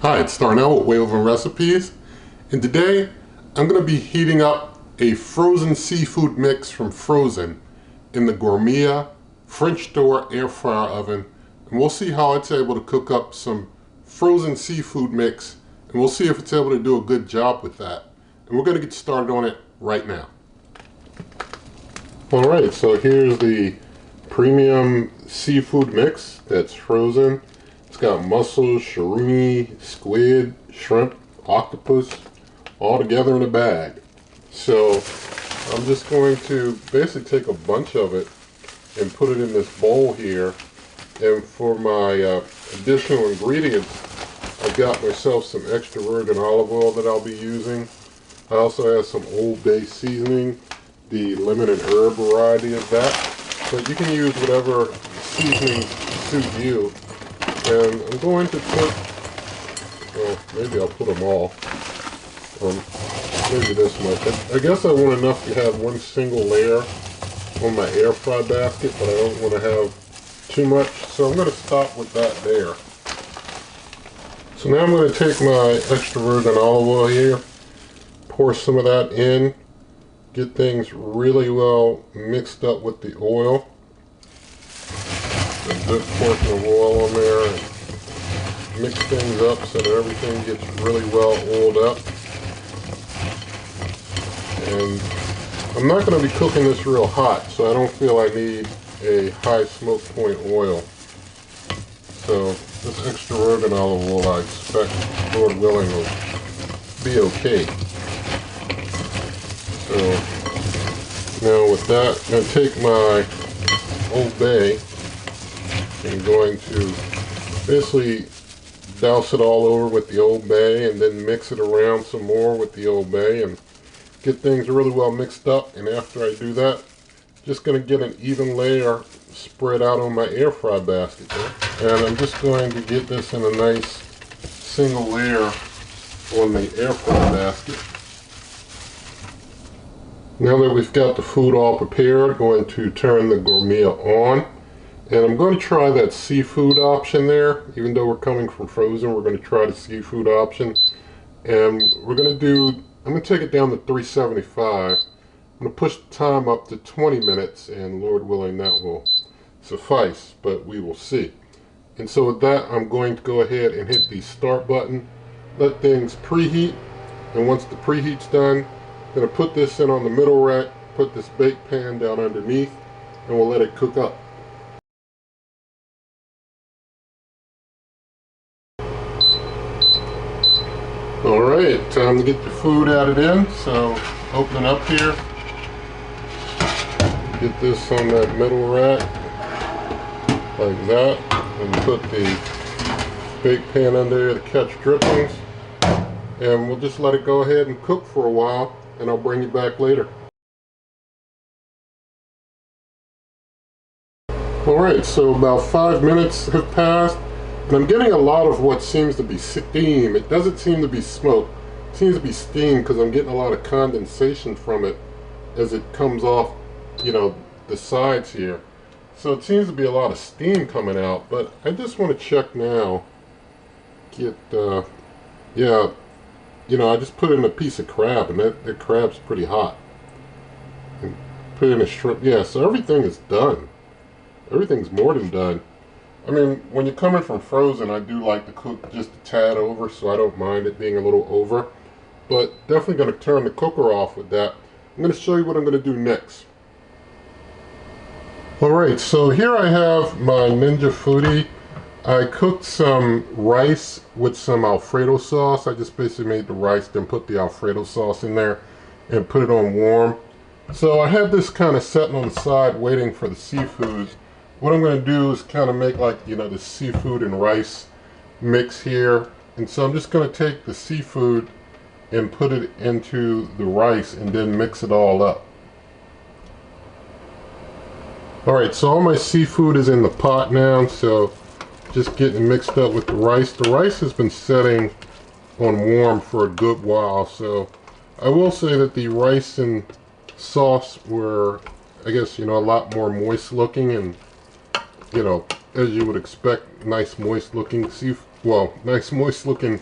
Hi, it's Darnell with Whale Recipes, and today I'm going to be heating up a frozen seafood mix from Frozen in the Gourmia French door air fryer oven, and we'll see how it's able to cook up some frozen seafood mix, and we'll see if it's able to do a good job with that. And we're going to get started on it right now. Alright, so here's the premium seafood mix that's frozen. It's got mussels, surimi, squid, shrimp, octopus, all together in a bag. So I'm just going to basically take a bunch of it and put it in this bowl here. And for my additional ingredients, I've got myself some extra virgin olive oil that I'll be using. I also have some Old Bay seasoning, the lemon and herb variety of that. But you can use whatever seasoning suits you. And I'm going to put, well, maybe I'll put them all, maybe this much. I guess I want enough to have one single layer on my air fry basket, but I don't want to have too much, so I'm going to stop with that there. So now I'm going to take my extra virgin olive oil here, pour some of that in, get things really well mixed up with the oil. A good portion of oil on there, and mix things up so that everything gets really well oiled up. And I'm not going to be cooking this real hot, so I don't feel I need a high smoke point oil. So this extra virgin olive oil, I expect, Lord willing, will be okay. So now with that, I'm going to take my Old Bay. I'm going to basically douse it all over with the Old Bay and then mix it around some more with the Old Bay and get things really well mixed up. And after I do that, just going to get an even layer spread out on my air fry basket there. And I'm just going to get this in a nice single layer on the air fry basket. Now that we've got the food all prepared, I'm going to turn the Gourmia on. And I'm going to try that seafood option there. Even though we're coming from Frozen, we're going to try the seafood option. And we're going to do, I'm going to take it down to 375. I'm going to push the time up to 20 minutes, and Lord willing, that will suffice, but we will see. And so with that, I'm going to go ahead and hit the start button, let things preheat. And once the preheat's done, I'm going to put this in on the middle rack, put this bake pan down underneath, and we'll let it cook up. Alright, time to get the food added in, so open up here, get this on that middle rack, like that, and put the bake pan under there to catch drippings, and we'll just let it go ahead and cook for a while, and I'll bring you back later. Alright, so about 5 minutes have passed. And I'm getting a lot of what seems to be steam. It doesn't seem to be smoke. It seems to be steam because I'm getting a lot of condensation from it as it comes off, you know, the sides here. So it seems to be a lot of steam coming out. But I just want to check now. Yeah, you know, I just put in a piece of crab, and that crab's pretty hot. And put in a shrimp. Yeah, so everything is done. Everything's more than done. I mean, when you're coming from Frozen, I do like to cook just a tad over, so I don't mind it being a little over. But definitely going to turn the cooker off with that. I'm going to show you what I'm going to do next. Alright, so here I have my Ninja Foodie. I cooked some rice with some Alfredo sauce. I just basically made the rice, then put the Alfredo sauce in there and put it on warm. So I have this kind of sitting on the side waiting for the seafood. What I'm going to do is kind of make like, you know, the seafood and rice mix here. And so I'm just going to take the seafood and put it into the rice and then mix it all up. Alright, so all my seafood is in the pot now, so just getting mixed up with the rice. The rice has been setting on warm for a good while, so I will say that the rice and sauce were, I guess, you know, a lot more moist looking, and you know, as you would expect, nice moist looking well, nice moist looking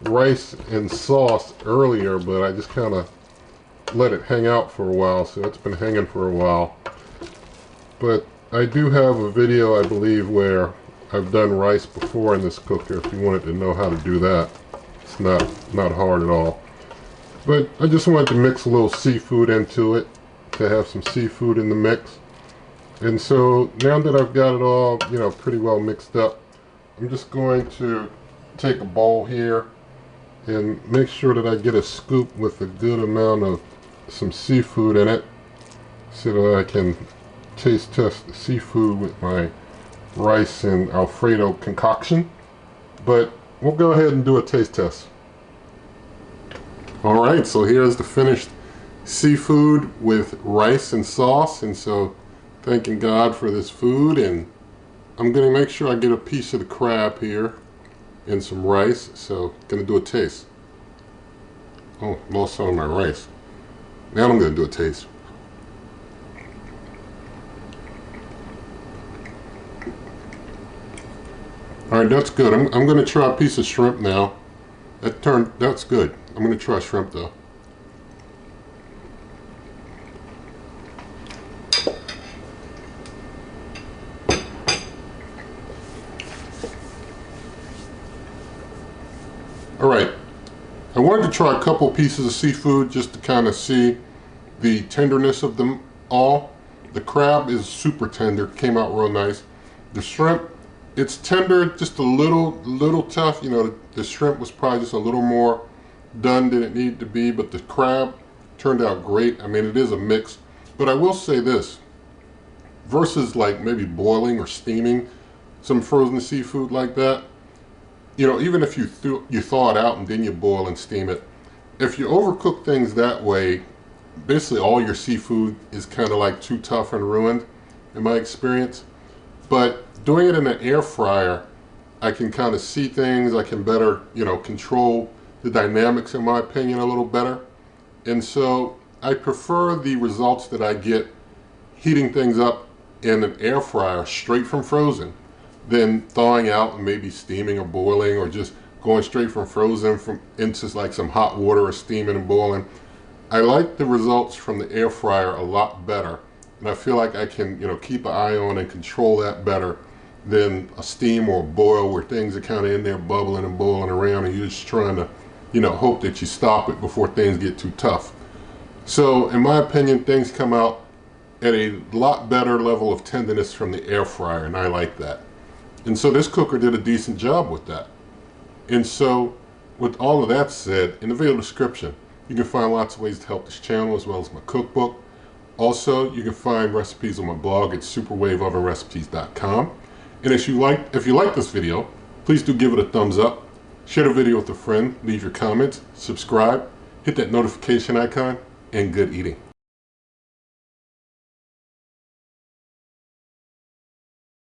rice and sauce earlier, but I just kind of let it hang out for a while, so it's been hanging for a while. But I do have a video, I believe, where I've done rice before in this cooker if you wanted to know how to do that. It's not hard at all. But I just wanted to mix a little seafood into it, to have some seafood in the mix. And so now that I've got it all, you know, pretty well mixed up, I'm just going to take a bowl here and make sure that I get a scoop with a good amount of some seafood in it so that I can taste test the seafood with my rice and Alfredo concoction. But we'll go ahead and do a taste test. Alright, so here's the finished seafood with rice and sauce, and so thanking God for this food, and I'm going to make sure I get a piece of the crab here and some rice, so going to do a taste. Oh, lost some of my rice. Now I'm going to do a taste. Alright, that's good. I'm going to try a piece of shrimp now. That's good. I'm going to try shrimp though. Alright, I wanted to try a couple pieces of seafood just to kind of see the tenderness of them all. The crab is super tender, came out real nice. The shrimp, it's tender, just a little tough. You know, the shrimp was probably just a little more done than it needed to be, but the crab turned out great. I mean, it is a mix, but I will say this, versus like maybe boiling or steaming some frozen seafood like that, you know, even if you thaw it out and then you boil and steam it, if you overcook things that way, basically all your seafood is kind of like too tough and ruined, in my experience. But doing it in an air fryer, I can kind of see things, I can better, you know, control the dynamics, in my opinion, a little better. And so I prefer the results that I get heating things up in an air fryer straight from frozen than thawing out and maybe steaming or boiling, or just going straight from frozen into like some hot water or steaming and boiling. I like the results from the air fryer a lot better, and I feel like I can, you know, keep an eye on and control that better than a steam or a boil where things are kind of in there bubbling and boiling around and you're just trying to, you know, hope that you stop it before things get too tough. So in my opinion, things come out at a lot better level of tenderness from the air fryer, and I like that. And so this cooker did a decent job with that. And so with all of that said, in the video description, you can find lots of ways to help this channel, as well as my cookbook. Also, you can find recipes on my blog at superwaveovenrecipes.com. And if you like this video, please do give it a thumbs up, share the video with a friend, leave your comments, subscribe, hit that notification icon, and good eating.